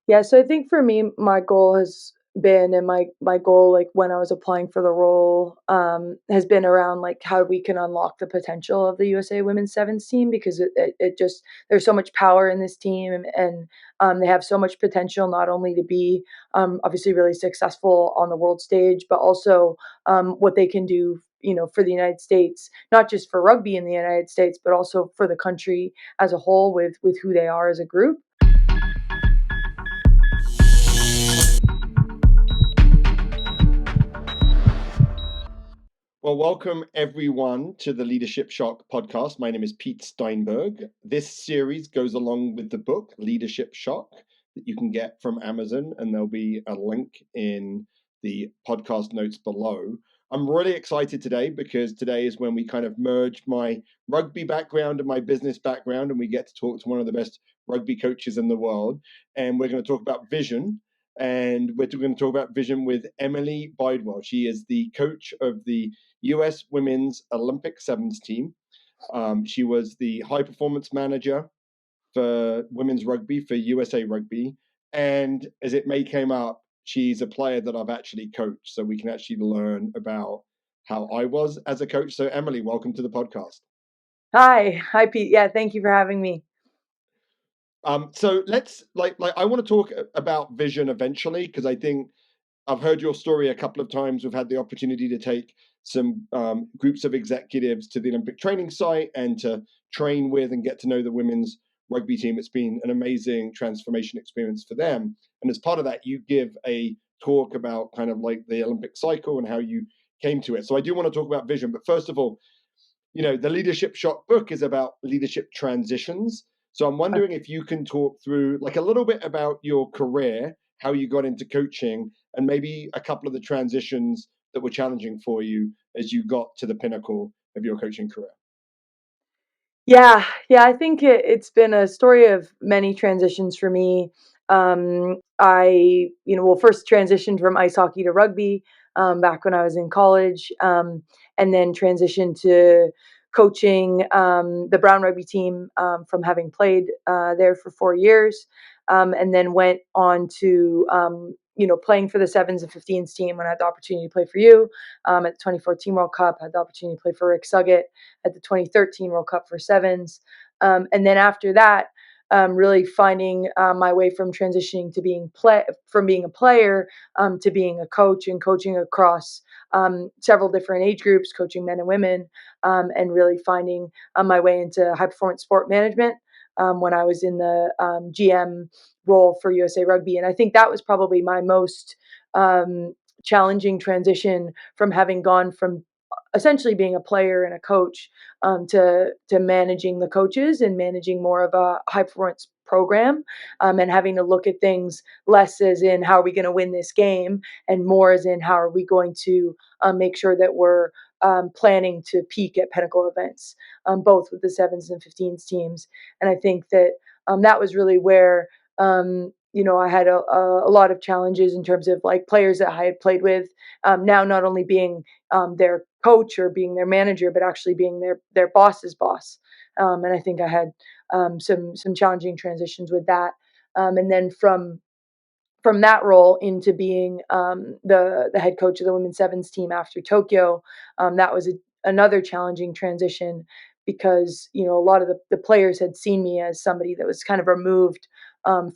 Yeah, so I think for me, my goal has been, and my goal, like when I was applying for the role, has been around like how we can unlock the potential of the USA Women's Sevens team because it just there's so much power in this team, and they have so much potential not only to be obviously really successful on the world stage, but also what they can do. For the United States, not just for rugby in the United States, but also for the country as a whole, with who they are as a group. Well, welcome everyone to the Leadership Shock podcast. My name is Pete Steinberg. This series goes along with the book Leadership Shock that you can get from Amazon, and there'll be a link in the podcast notes below. I'm really excited today because today is when we kind of merge my rugby background and my business background, and we get to talk to one of the best rugby coaches in the world. And we're going to talk about vision. And we're going to talk about vision with Emilie Bydwell. She is the coach of the US Women's Olympic Sevens team. She was the high performance manager for women's rugby for USA Rugby. And as it may came up, she's a player that I've actually coached. So we can actually learn about how I was as a coach. So, Emilie, welcome to the podcast. Hi, Pete. Yeah, thank you for having me. So let's I want to talk about vision eventually because I think I've heard your story a couple of times. We've had the opportunity to take some groups of executives to the Olympic training site and to train with and get to know the women's rugby team. It's been an amazing transformation experience for them. And as part of that, you give a talk about kind of like the Olympic cycle and how you came to it. So I do want to talk about vision. But first of all, the Leadership Shock book is about leadership transitions. So I'm wondering if you can talk through like a little bit about your career, how you got into coaching, and maybe a couple of the transitions that were challenging for you as you got to the pinnacle of your coaching career. Yeah, I think it's been a story of many transitions for me. Well, first transitioned from ice hockey to rugby back when I was in college, and then transitioned to coaching the Brown rugby team from having played there for 4 years, and then went on to playing for the sevens and 15s team when I had the opportunity to play for you at the 2014 World Cup. I had the opportunity to play for Rick Suggett at the 2013 World Cup for sevens. And then after that, really finding my way from transitioning to from being a player to being a coach and coaching across several different age groups, coaching men and women, and really finding my way into high performance sport management when I was in the GM role for USA Rugby. And I think that was probably my most challenging transition from having gone from essentially being a player and a coach to managing the coaches and managing more of a high performance program, and having to look at things less as in how are we going to win this game and more as in how are we going to make sure that we're planning to peak at pinnacle events, both with the sevens and 15s teams. And I think that that was really where I had a lot of challenges in terms of like players that I had played with, now not only being their coach or being their manager, but actually being their boss's boss. And I think I had some challenging transitions with that. And then from that role into being the head coach of the women's sevens team after Tokyo, that was another challenging transition because a lot of the players had seen me as somebody that was kind of removed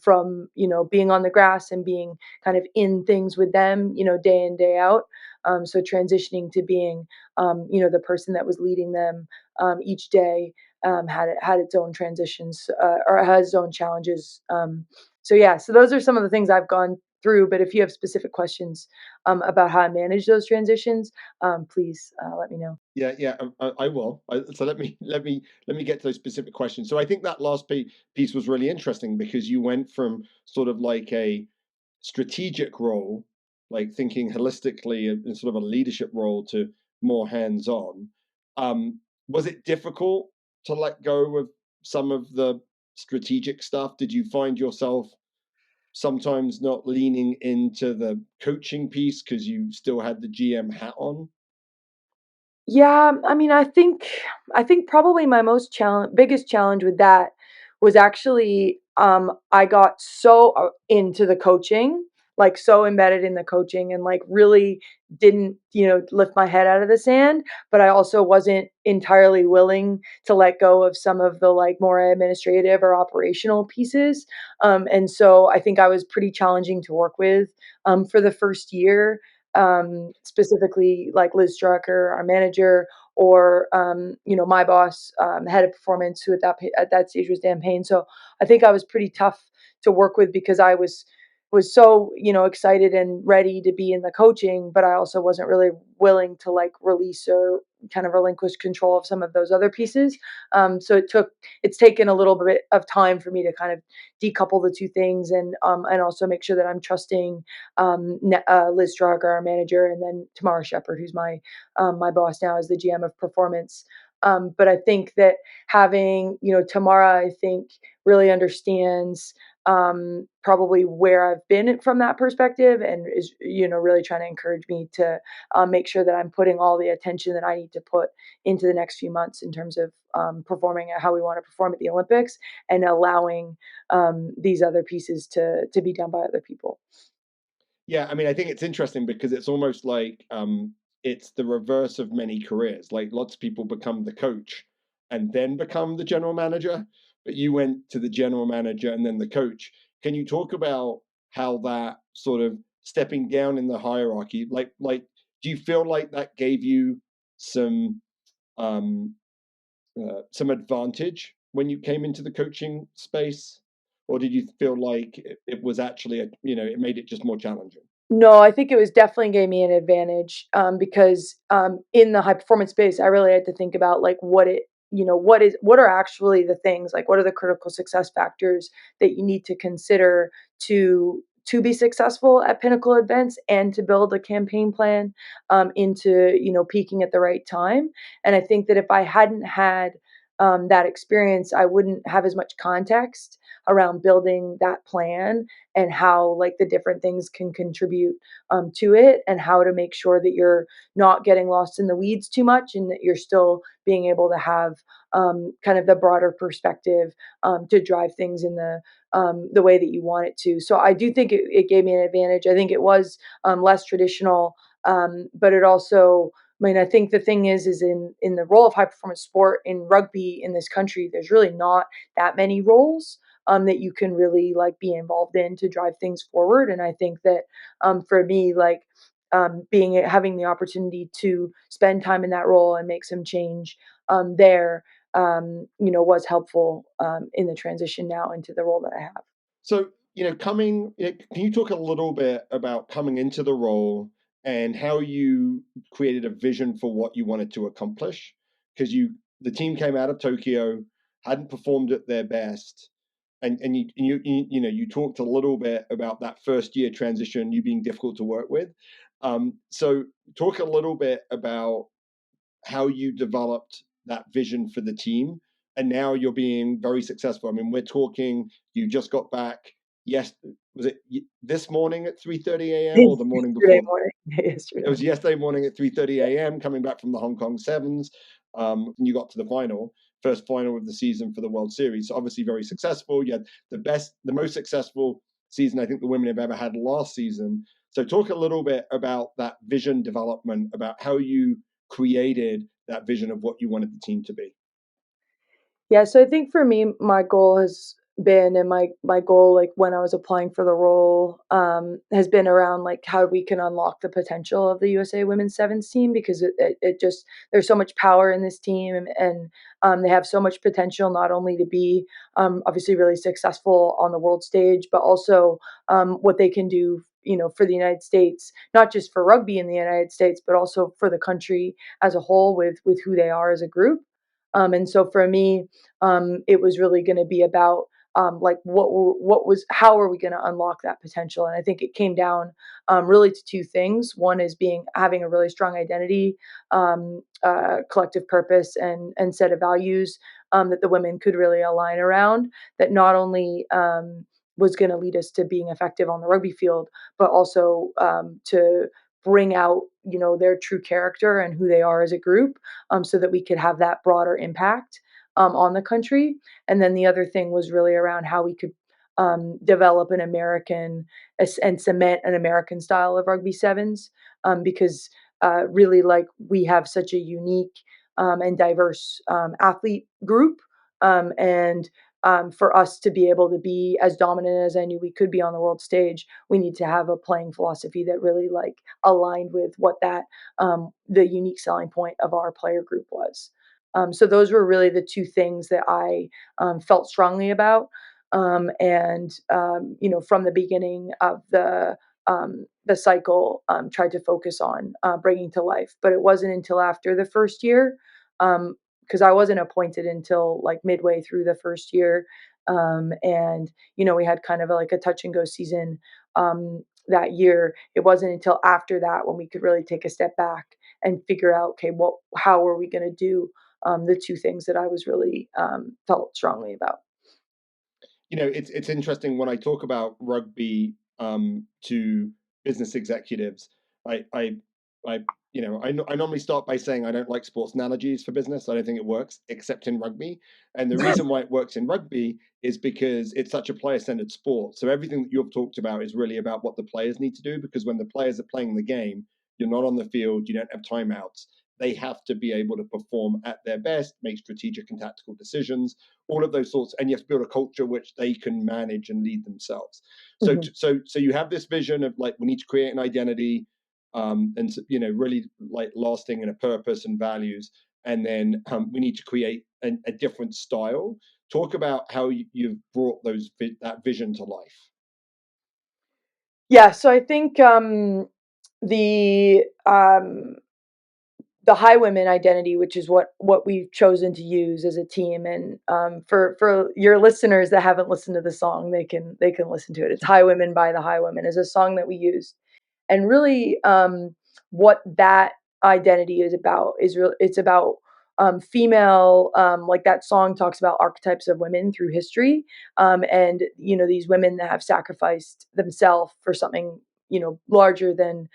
from being on the grass and being kind of in things with them day in day out. So transitioning to being the person that was leading them each day had its own transitions, or has its own challenges. So those are some of the things I've gone through. But if you have specific questions about how I manage those transitions, please let me know. Yeah, I will. So let me get to those specific questions. So I think that last piece was really interesting because you went from sort of like a strategic role, like thinking holistically in sort of a leadership role, to more hands-on. Was it difficult to let go of some of the strategic stuff? Did you find yourself sometimes not leaning into the coaching piece because you still had the GM hat on? Yeah, I mean, I think probably my biggest challenge with that was actually I got so into the coaching, like so embedded in the coaching, and like really didn't, lift my head out of the sand. But I also wasn't entirely willing to let go of some of the like more administrative or operational pieces. And so I think I was pretty challenging to work with for the first year. Specifically like Liz Strucker, our manager, or my boss, head of performance, who at that stage was Dan Payne. So I think I was pretty tough to work with because I was so excited and ready to be in the coaching, but I also wasn't really willing to like release or kind of relinquish control of some of those other pieces. So it's taken a little bit of time for me to kind of decouple the two things, and also make sure that I'm trusting Liz Strager, our manager, and then Tamara Shepard, who's my boss now as the GM of performance. But I think that having Tamara, I think really understands probably where I've been from that perspective, and is really trying to encourage me to make sure that I'm putting all the attention that I need to put into the next few months in terms of performing at how we want to perform at the Olympics, and allowing these other pieces to be done by other people. Yeah, I mean, I think it's interesting because it's almost like it's the reverse of many careers. Like lots of people become the coach and then become the general manager, but you went to the general manager and then the coach. Can you talk about how that sort of stepping down in the hierarchy, do you feel like that gave you some um, some advantage when you came into the coaching space, or did you feel like it was actually it made it just more challenging? No, I think it was definitely gave me an advantage, because in the high performance space, I really had to think about like what are actually the things, like what are the critical success factors that you need to consider to be successful at pinnacle events, and to build a campaign plan into peaking at the right time. And I think that if I hadn't had that experience, I wouldn't have as much context around building that plan, and how like the different things can contribute to it, and how to make sure that you're not getting lost in the weeds too much, and that you're still being able to have kind of the broader perspective to drive things in the way that you want it to. So I do think it gave me an advantage. I think it was less traditional, but it also, I mean, I think the thing is in the role of high performance sport in rugby in this country, there's really not that many roles that you can really like be involved in to drive things forward. And I think that for me, like being having the opportunity to spend time in that role and make some change there, was helpful in the transition now into the role that I have. So, can you talk a little bit about coming into the role and how you created a vision for what you wanted to accomplish? Because the team came out of Tokyo, hadn't performed at their best, and you talked a little bit about that first year transition, you being difficult to work with. So, talk a little bit about how you developed that vision for the team, and now you're being very successful. I mean, we're talking, you just got back. Yes, was it this morning at 3:30 a.m. or the morning Yesterday before? morning. It Yesterday. was yesterday morning at 3:30 a.m. coming back from the Hong Kong Sevens. And you got to the first final of the season for the World Series. So obviously very successful. You had the most successful season I think the women have ever had last season. So talk a little bit about that vision development, about how you created that vision of what you wanted the team to be. Yeah, so I think for me, my goal has been, and my goal, like when I was applying for the role, has been around like how we can unlock the potential of the USA Women's Sevens team, because it just, there's so much power in this team, and they have so much potential, not only to be obviously really successful on the world stage, but also what they can do, for the United States, not just for rugby in the United States, but also for the country as a whole, with who they are as a group. And so for me, it was really going to be about like how are we going to unlock that potential? And I think it came down really to two things. One is having a really strong identity, collective purpose, and set of values that the women could really align around. That not only was going to lead us to being effective on the rugby field, but also to bring out their true character and who they are as a group, so that we could have that broader impact on the country. And then the other thing was really around how we could develop an American and cement an American style of rugby sevens, because really, like, we have such a unique and diverse athlete group, and for us to be able to be as dominant as I knew we could be on the world stage, we need to have a playing philosophy that really, like, aligned with what that the unique selling point of our player group was. So those were really the two things that I felt strongly about. And from the beginning of the cycle, tried to focus on bringing to life. But it wasn't until after the first year, because I wasn't appointed until like midway through the first year, and we had kind of like a touch and go season that year. It wasn't until after that when we could really take a step back and figure out, okay, how are we going to do the two things that I was really felt strongly about. It's interesting when I talk about rugby to business executives. I normally start by saying I don't like sports analogies for business. I don't think it works except in rugby. And the reason why it works in rugby is because it's such a player-centered sport. So everything that you've talked about is really about what the players need to do, because when the players are playing the game, you're not on the field, you don't have timeouts. They have to be able to perform at their best, make strategic and tactical decisions, all of those sorts, and you have to build a culture which they can manage and lead themselves. So, Mhm. so you have this vision of like we need to create an identity, and really like lasting and a purpose and values, and then we need to create a different style. Talk about how you've brought that vision to life. Yeah, so I think the um, the high women identity, which is what we've chosen to use as a team, and for your listeners that haven't listened to the song, they can listen to it. It's "High Women" by the High Women, is a song that we used, and really, what that identity is about is real. It's about female, like that song talks about archetypes of women through history, and these women that have sacrificed themselves for something larger than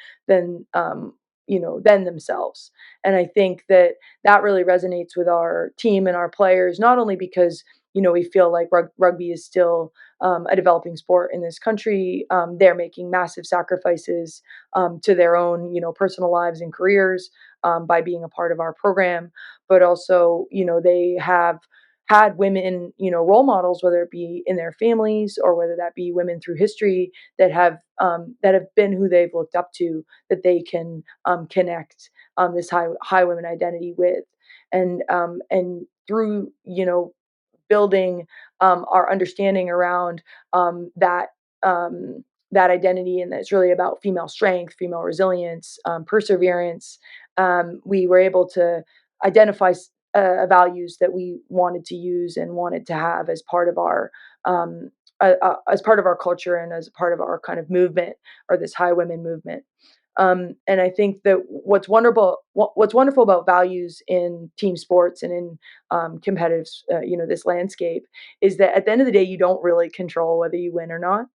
themselves. And I think that that really resonates with our team and our players, not only because we feel like rugby is still a developing sport in this country. They're making massive sacrifices to their own, personal lives and careers by being a part of our program, but also, they have had women, role models, whether it be in their families or whether that be women through history that have been who they've looked up to, that they can connect this high women identity with, and through building our understanding around um, that identity, and that's really about female strength, female resilience, perseverance. We were able to identify values that we wanted to use and wanted to have um, as part of our culture and as part of our kind of movement, or this high women movement. And I think that what's wonderful about values in team sports and in competitive, this landscape, is that at the end of the day, you don't really control whether you win or not.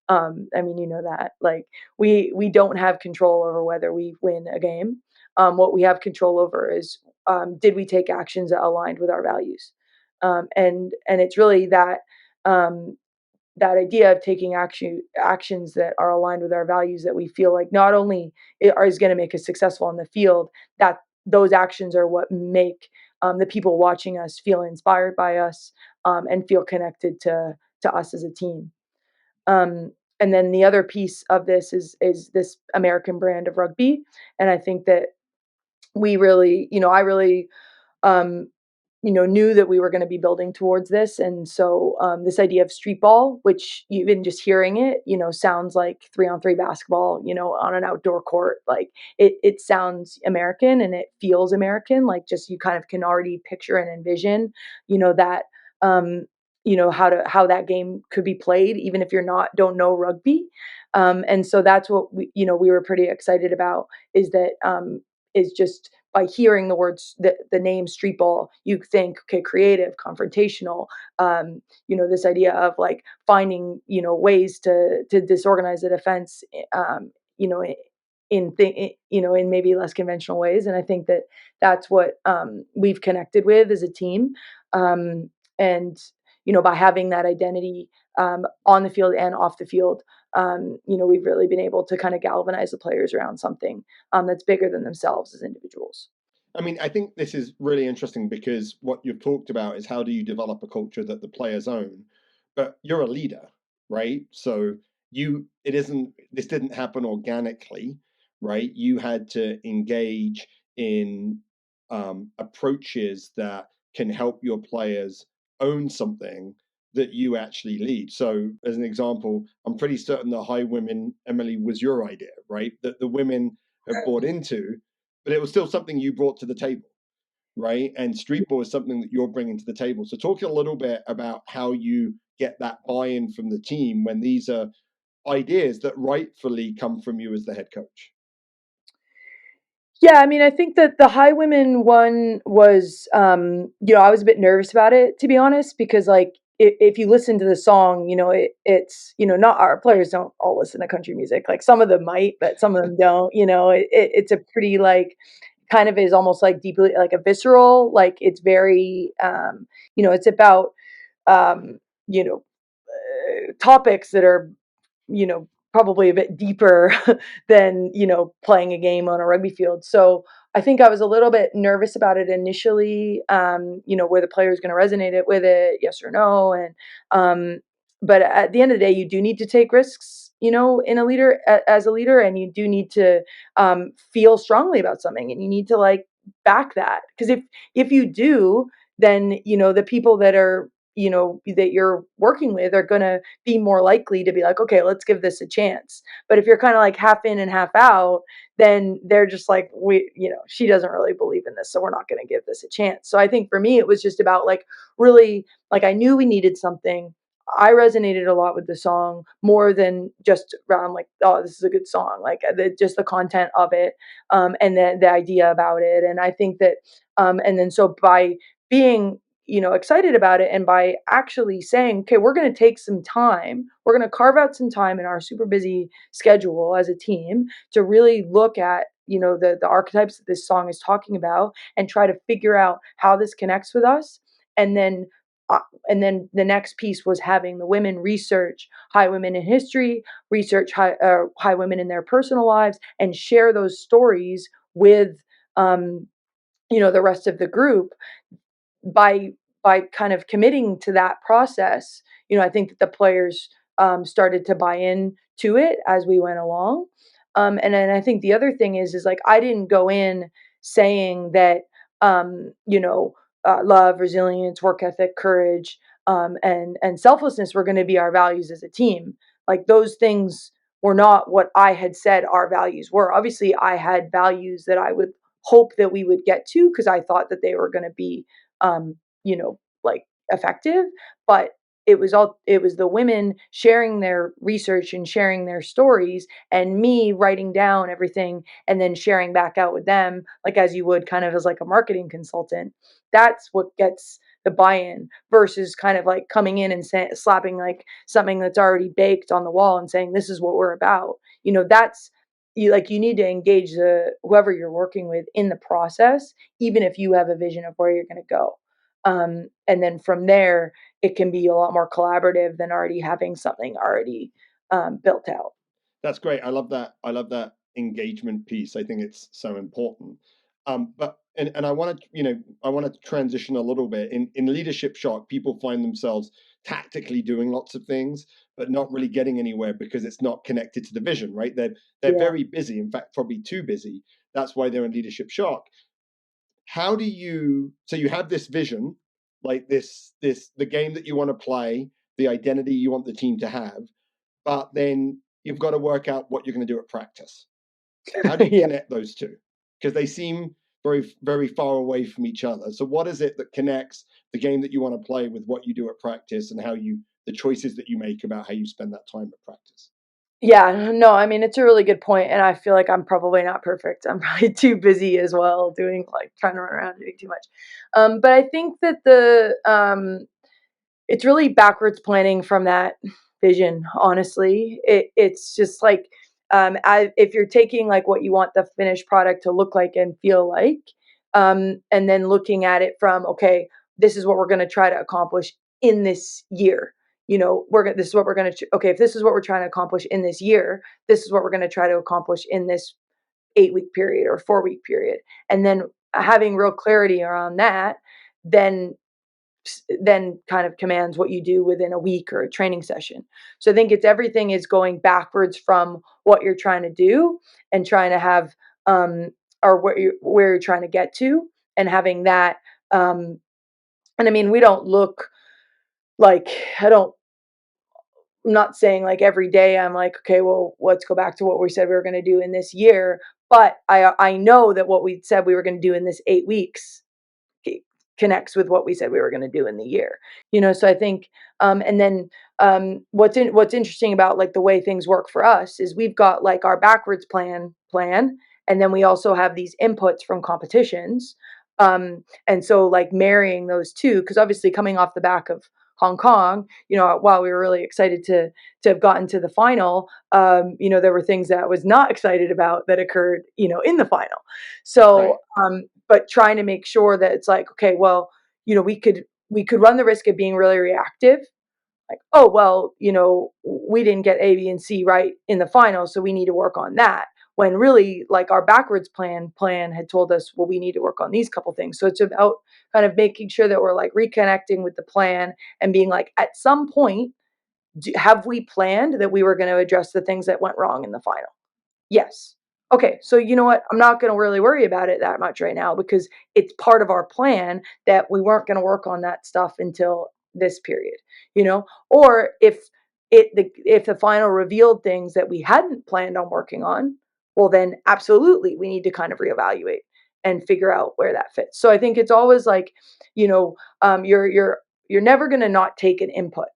I mean, that, like, we don't have control over whether we win a game. What we have control over is, did we take actions that aligned with our values, and it's really um, that idea of taking actions that are aligned with our values, that we feel like not only is going to make us successful in the field, that those actions are what make the people watching us feel inspired by us, and feel connected to us as a team. And then the other piece of this is this American brand of rugby, and I think that I really um, knew that we were going to be building towards this. And so this idea of street ball, which even just hearing it, sounds like 3-on-3 basketball, on an outdoor court. Like, it sounds American and it feels American. Like, just you kind of can already picture and envision, that, how that game could be played, even if don't know rugby. And so that's what we were pretty excited about, is that, is just by hearing the words, the name street ball, you think, okay, creative, confrontational, this idea of like finding, ways to disorganize the defense, you know, in maybe less conventional ways. And I think that that's what we've connected with as a team. And by having that identity on the field and off the field, we've really been able to kind of galvanize the players around something that's bigger than themselves as individuals. I mean, I think this is really interesting because what you've talked about is how do you develop a culture that the players own, but you're a leader, right? So this didn't happen organically, right? You had to engage in approaches that can help your players own something that you actually lead. So, as an example, I'm pretty certain the High Women, Emilie, was your idea, right? That the women have bought into, but it was still something you brought to the table, right? And streetball is something that you're bringing to the table. So talk a little bit about how you get that buy-in from the team when these are ideas that rightfully come from you as the head coach. Yeah, I mean, I think that the High Women one was, I was a bit nervous about it, to be honest, because like if you listen to the song, it's, not our players don't all listen to country music. Like some of them might, but some of them don't. It's a pretty like kind of is almost like deeply like a visceral, like it's very, it's about, um, you know, topics that are probably a bit deeper than, playing a game on a rugby field. So I think I was a little bit nervous about it initially, where the player is going to resonate it with it, yes or no. And, but at the end of the day, you do need to take risks, in a leader, as a leader, and you do need to feel strongly about something, and you need to like back that. Because if you do, then, the people that are, that you're working with are going to be more likely to be like, okay, let's give this a chance. But if you're kind of like half in and half out, then they're just like, she doesn't really believe in this, so we're not going to give this a chance. So I think for me, it was just about like really, like I knew we needed something. I resonated a lot with the song more than just around like, oh, this is a good song, like just the content of it, and the idea about it. And I think that, and then so by being excited about it, and by actually saying, okay, we're going to take some time, we're going to carve out some time in our super busy schedule as a team to really look at the archetypes that this song is talking about, and try to figure out how this connects with us. And then the next piece was having the women research high women in history, research high women in their personal lives, and share those stories with the rest of the group. By kind of committing to that process, I think that the players started to buy in to it as we went along. And then I think the other thing is like I didn't go in saying that love, resilience, work ethic, courage, and selflessness were going to be our values as a team. Like those things were not what I had said our values were. Obviously, I had values that I would hope that we would get to because I thought that they were going to be um, like effective. But it was the women sharing their research and sharing their stories, and me writing down everything and then sharing back out with them, like as you would kind of as like a marketing consultant. That's what gets the buy-in versus kind of like coming in and slapping like something that's already baked on the wall and saying this is what we're about. That's you need to engage the whoever you're working with in the process, even if you have a vision of where you're going to go. And then from there, it can be a lot more collaborative than already having something already built out. That's great. I love that. I love that engagement piece. I think it's so important. But and I want to I want to transition a little bit in leadership shock. People find themselves tactically doing lots of things, but not really getting anywhere because it's not connected to the vision. Right? They're Yeah. very busy. In fact, probably too busy. That's why they're in leadership shock. How do you? So you have this vision, like this the game that you want to play, the identity you want the team to have, but then you've got to work out what you're going to do at practice. How do you Yeah. connect those two? Because they seem very, very far away from each other. So, what is it that connects the game that you want to play with what you do at practice and the choices that you make about how you spend that time at practice? Yeah, no, I mean, it's a really good point, and I feel like I'm probably not perfect. I'm probably too busy as well, doing like trying to run around doing too much. But I think that it's really backwards planning from that vision. Honestly, it's just like if you're taking like what you want the finished product to look like and feel like, and then looking at it from, okay, this is what we're going to try to accomplish in this year. This is what we're going to, okay, if this is what we're trying to accomplish in this year, this is what we're going to try to accomplish in this 8-week period or 4-week period. And then having real clarity around that, then kind of commands what you do within a week or a training session. So I think it's everything is going backwards from what you're trying to do and trying to have or where you're trying to get to, and having that and I mean, we don't look like, I'm not saying like every day I'm like, okay, well, let's go back to what we said we were going to do in this year, but I know that what we said we were going to do in this 8 weeks connects with what we said we were going to do in the year. So I think and then what's interesting about like the way things work for us is we've got like our backwards plan, and then we also have these inputs from competitions. And so like marrying those two, because obviously coming off the back of Hong Kong, while we were really excited to have gotten to the final, there were things that I was not excited about that occurred, in the final. Right. So, but trying to make sure that it's like, okay, well, we could run the risk of being really reactive, like, oh well, we didn't get A, B, and C right in the final, so we need to work on that. When really, like our backwards plan had told us, well, we need to work on these couple things. So it's about kind of making sure that we're like reconnecting with the plan and being like, at some point, have we planned that we were going to address the things that went wrong in the final? Yes. Okay, so you know what? I'm not going to really worry about it that much right now because it's part of our plan that we weren't going to work on that stuff until this period, Or if the final revealed things that we hadn't planned on working on, well then absolutely we need to kind of reevaluate and figure out where that fits. So I think it's always like, you're never going to not take an input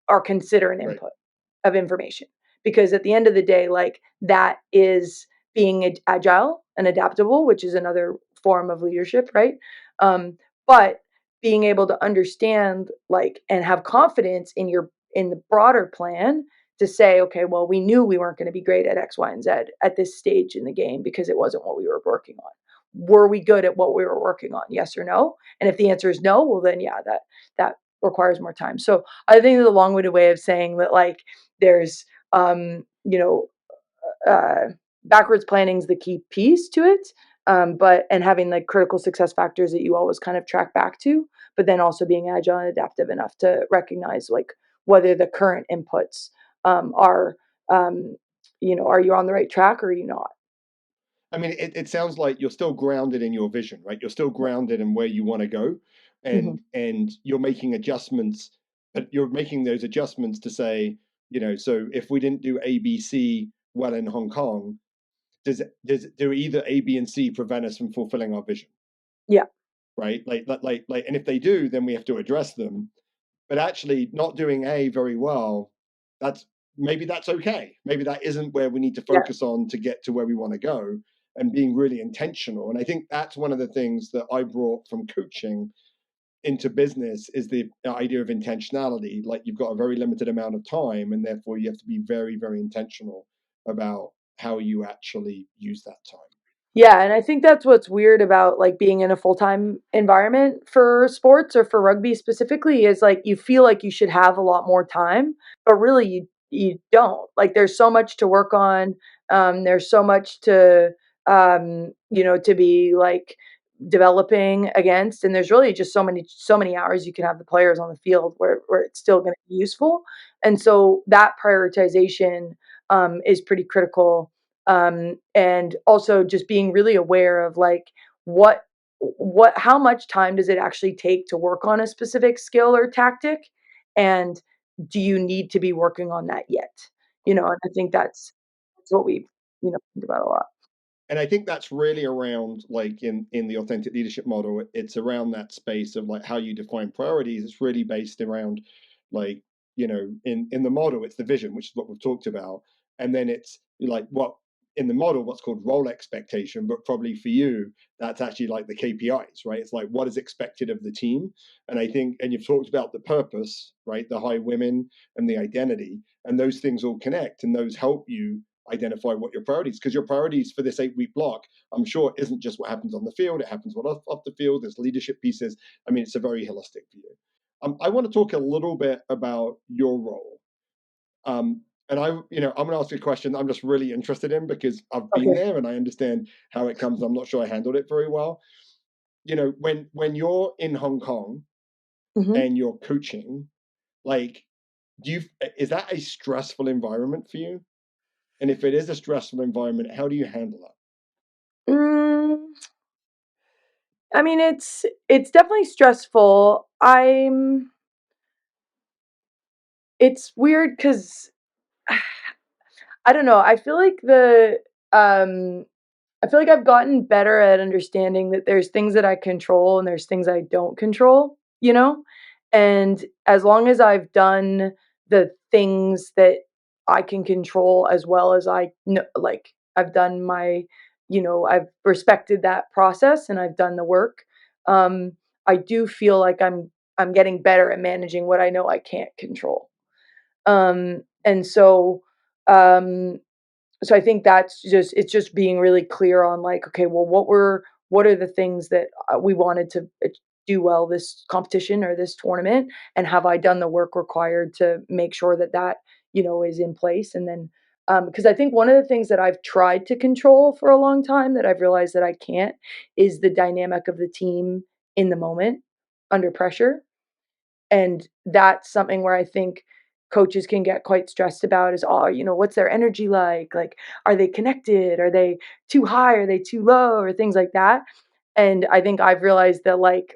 or consider an Right. input of information, because at the end of the day, like that is being agile and adaptable, which is another form of leadership, right? But being able to understand like and have confidence in the broader plan to say, okay, well, we knew we weren't going to be great at X, Y, and Z at this stage in the game because it wasn't what we were working on. Were we good at what we were working on? Yes or no? And if the answer is no, well then yeah, that requires more time. So I think it's a long-winded way of saying that like there's um, you know, uh, backwards planning is the key piece to it. But and having like critical success factors that you always kind of track back to, but then also being agile and adaptive enough to recognize like whether the current inputs are are you on the right track or are you not? I mean, it sounds like you're still grounded in your vision, right? You're still grounded in where you want to go, Mm-hmm. and you're making adjustments, but you're making those adjustments to say, so if we didn't do A, B, C well in Hong Kong, do either A, B, and C prevent us from fulfilling our vision, Yeah, right? And if they do, then we have to address them. But actually, not doing A very well, that's that's okay. Maybe that isn't where we need to yeah, focus on to get to where we want to go, and being really intentional. And I think that's one of the things that I brought from coaching into business is the idea of intentionality. Like you've got a very limited amount of time, and therefore you have to be very, very intentional about how you actually use that time. yeah, and I think that's what's weird about like being in a full-time environment for sports or for rugby specifically is like you feel like you should have a lot more time, but really you don't. Like there's so much to work on. There's so much to be like developing against, and there's really just so many hours you can have the players on the field where it's still going to be useful. And so that prioritization is pretty critical, and also just being really aware of like what how much time does it actually take to work on a specific skill or tactic, and do you need to be working on that yet? And I think that's what we think about a lot. And I think that's really around like in the authentic leadership model, it's around that space of like how you define priorities. It's really based around like, in the model, it's the vision, which is what we've talked about. And then it's like what in the model, what's called role expectation, but probably for you, that's actually like the KPIs, right? It's like what is expected of the team. And I think, and you've talked about the purpose, right? The high women and the identity, and those things all connect and those help you identify what your priorities, because your priorities for this 8-week block, I'm sure, isn't just what happens on the field. It happens off the field. There's leadership pieces. I mean, it's a very holistic view. I want to talk a little bit about your role. And I'm going to ask you a question I'm just really interested in because I've been Okay. there and I understand how it comes. I'm not sure I handled it very well. When you're in Hong Kong Hmm. and you're coaching, like, is that a stressful environment for you? And if it is a stressful environment, how do you handle that? Mm, I mean, it's definitely stressful. It's weird because I don't know. Um I feel like I've gotten better at understanding that there's things that I control and there's things I don't control, you know? And as long as I've done the things that I can control as well as I know, like I've done I've respected that process and I've done the work. Um, I do feel like I'm getting better at managing what I know I can't control. And um, so I think it's just being really clear on like, okay, well, what are the things that we wanted to do well this competition or this tournament, and have I done the work required to make sure that is in place, and then because I think one of the things that I've tried to control for a long time that I've realized that I can't is the dynamic of the team in the moment under pressure. And that's something where I think coaches can get quite stressed about is, oh, what's their energy like? Like, are they connected? Are they too high? Are they too low? Or things like that. And I think I've realized that like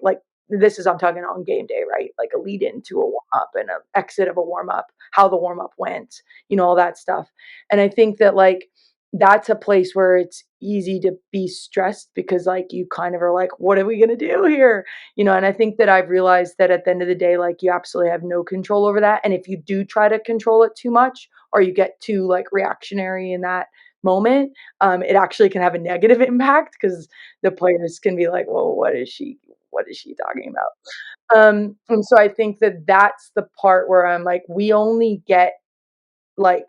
this is I'm talking on game day, right? Like a lead into a warm up and an exit of a warm up, how the warm up went, all that stuff. And I think that like that's a place where it's easy to be stressed because like you kind of are like, what are we gonna do here? And I think that I've realized that at the end of the day, like you absolutely have no control over that. And if you do try to control it too much or you get too like reactionary in that moment, it actually can have a negative impact because the players can be like, well, what is she talking about? And so I think that that's the part where I'm like, we only get like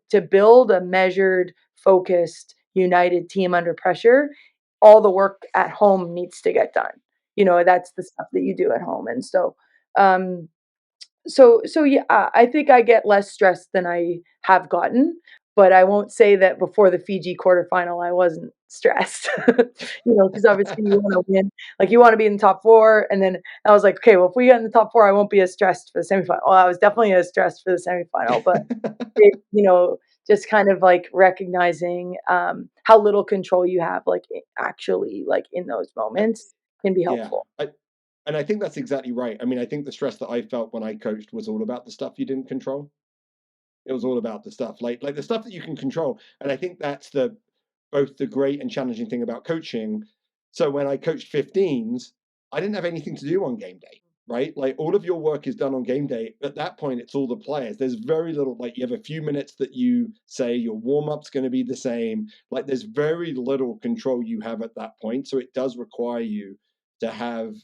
to build a measured, focused, united team under pressure. All the work at home needs to get done. That's the stuff that you do at home. And um, so yeah, I think I get less stressed than I have gotten, but I won't say that before the Fiji quarterfinal I wasn't stressed. Because obviously you want to win, like you want to be in the top four, and then I was like, okay, well if we get in the top four, I won't be as stressed for the semifinal. Well, I was definitely as stressed for the semifinal, but just kind of like recognizing how little control you have, like actually, like in those moments, can be Yeah. helpful. And I think that's exactly right. I mean, I think the stress that I felt when I coached was all about the stuff you didn't control. It was all about the stuff like the stuff that you can control. And I think that's the both the great and challenging thing about coaching. So when I coached 15s, I didn't have anything to do on game day, right? Like all of your work is done on game day. At that point, it's all the players. There's very little, like you have a few minutes that you say your warm up's going to be the same. Like there's very little control you have at that point. So it does require you to have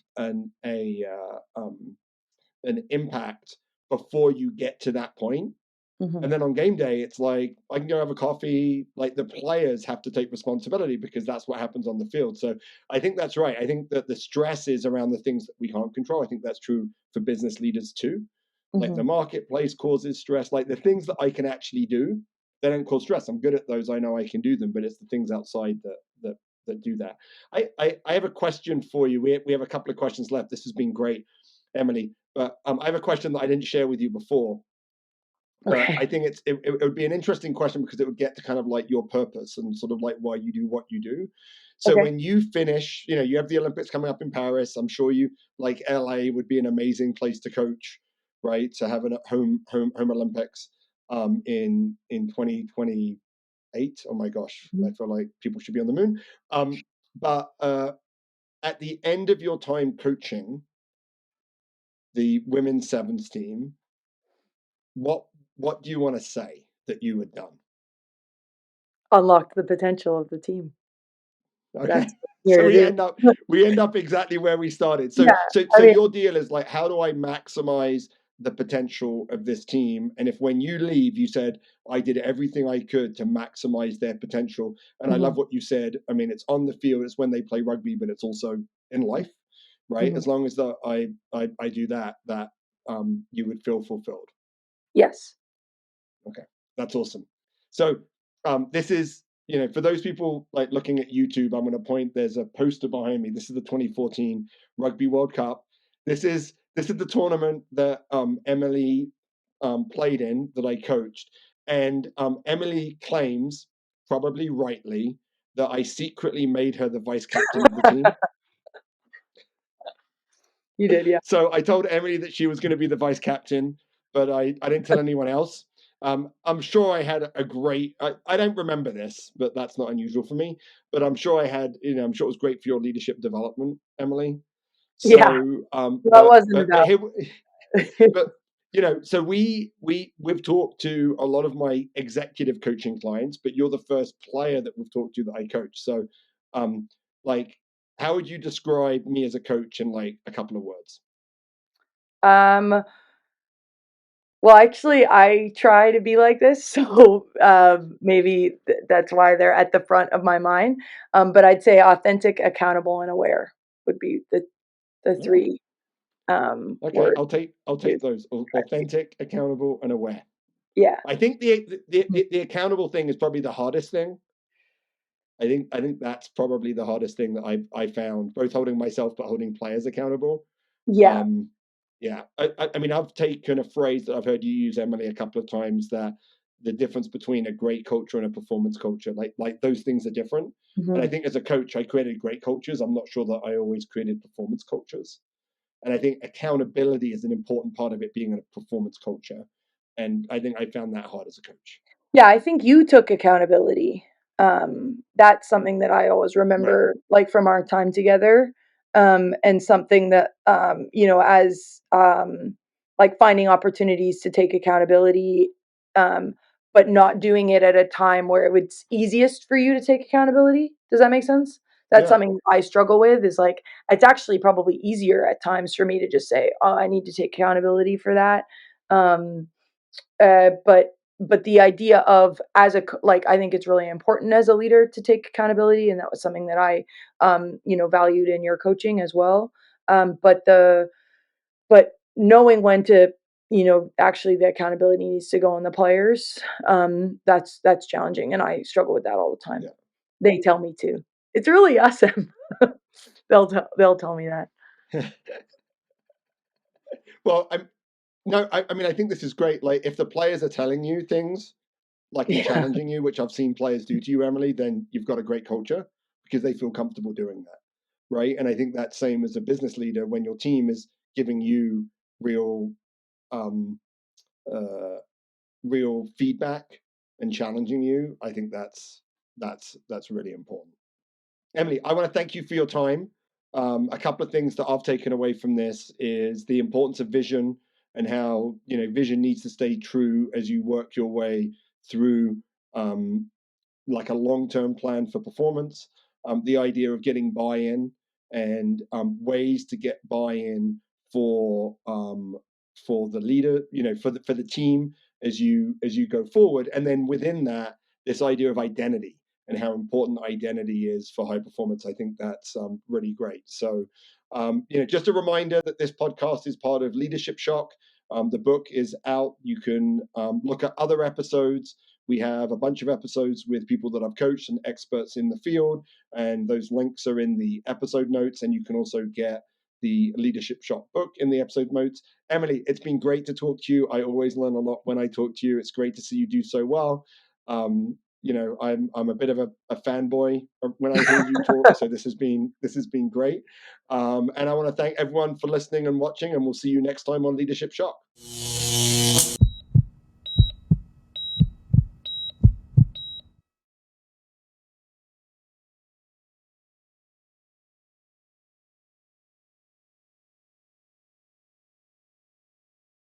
an impact before you get to that point. Hmm. And then on game day, it's like I can go have a coffee. Like the players have to take responsibility because that's what happens on the field. So I think that's right. I think that the stress is around the things that we can't control. I think that's true for business leaders too. Like the Hmm. marketplace causes stress. Like the things that I can actually do, they don't cause stress. I'm good at those. I know I can do them, but it's the things outside that do that. I have a question for you. We have a couple of questions left. This has been great, Emilie. But I have a question that I didn't share with you before, but I Okay. think it would be an interesting question because it would get to kind of like your purpose and sort of like why you do what you do. So Okay. when you finish, you have the Olympics coming up in Paris. I'm sure you like LA would be an amazing place to coach, right? To have a home Olympics in 2028. Oh my gosh, I Mhm. feel like people should be on the moon. But at the end of your time coaching the women's sevens team, what what do you want to say that you had done? Unlock the potential of the team. Okay. That's what I'm here So to we do. end up exactly where we started. So Yeah, so I so mean, your deal is like, how do I maximize the potential of this team? And if when you leave, you said, I did everything I could to maximize their potential. And I love mhm, what you said. I mean, it's on the field, it's when they play rugby, but it's also in life. right? Mhm. As long as that I do that, you would feel fulfilled. Yes. Okay, that's awesome. So this is, for those people like looking at YouTube, I'm going to point. There's a poster behind me. This is the 2014 Rugby World Cup. This is the tournament that Emilie played in, that I coached, and Emilie claims, probably rightly, that I secretly made her the vice captain of the team. You did, yeah. So I told Emilie that she was going to be the vice captain, but I didn't tell anyone else. I'm sure I had a great. I don't remember this, but that's not unusual for me. But I'm sure I had. I'm sure it was great for your leadership development, Emilie. Yeah. So, Well, it wasn't but about here, but so we've talked to a lot of my executive coaching clients, but you're the first player that we've talked to that I coach. So, like, how would you describe me as a coach in like a couple of words? um well, actually, I try to be like this, so maybe that's why they're at the front of my mind. But I'd say authentic, accountable, and aware would be the Yeah. three Okay, words. I'll take those. Authentic, accountable, and aware. Yeah. I think the accountable thing is probably the hardest thing. I think that's probably the hardest thing that I found, both holding myself but holding players accountable. Yeah. Um, yeah, I mean, I've taken a phrase that I've heard you use, Emilie, a couple of times, that the difference between a great culture and a performance culture, like those things are different. And I Hmm. think as a coach, I created great cultures. I'm not sure that I always created performance cultures. And I think accountability is an important part of it being a performance culture. And I think I found that hard as a coach. Yeah, I think you took accountability. That's something that I always Right. remember, like from our time together, and something that as like finding opportunities to take accountability, um, but not doing it at a time where it was easiest for you to take accountability. Does that make sense? That's Yeah. something I struggle with. Is like it's actually probably easier at times for me to just say, "Oh, I need to take accountability for that." Um, but the idea of like I think it's really important as a leader to take accountability, and that was something that I valued in your coaching as well. But knowing when to actually the accountability needs to go on the players. That's challenging, and I struggle with that all the time. Yeah. They tell me to. It's really awesome. They'll tell me that. Well, no, I mean, I think this is great. Like, if the players are telling you things, like, and Yeah. challenging you, which I've seen players do to you, Emilie, then you've got a great culture because they feel comfortable doing that, right? And I think that's same as a business leader when your team is giving you real, um, uh, real feedback and challenging you. I think that's really important. Emilie, I want to thank you for your time. A couple of things that I've taken away from this is the importance of vision, and how vision needs to stay true as you work your way through, um, like, a long-term plan for performance. The idea of getting buy-in, and ways to get buy-in for the leader, for the team as you go forward, and then within that, this idea of identity and how important identity is for high performance. I think that's really great. So, just a reminder that this podcast is part of Leadership Shock. The book is out. You can look at other episodes. We have a bunch of episodes with people that I've coached and experts in the field, and those links are in the episode notes. And you can also get the Leadership Shock book in the episode notes. Emilie, it's been great to talk to you. I always learn a lot when I talk to you. It's great to see you do so well. I'm a bit of a fanboy when I hear you talk. So this has been great. And I want to thank everyone for listening and watching. And we'll see you next time on Leadership Shock.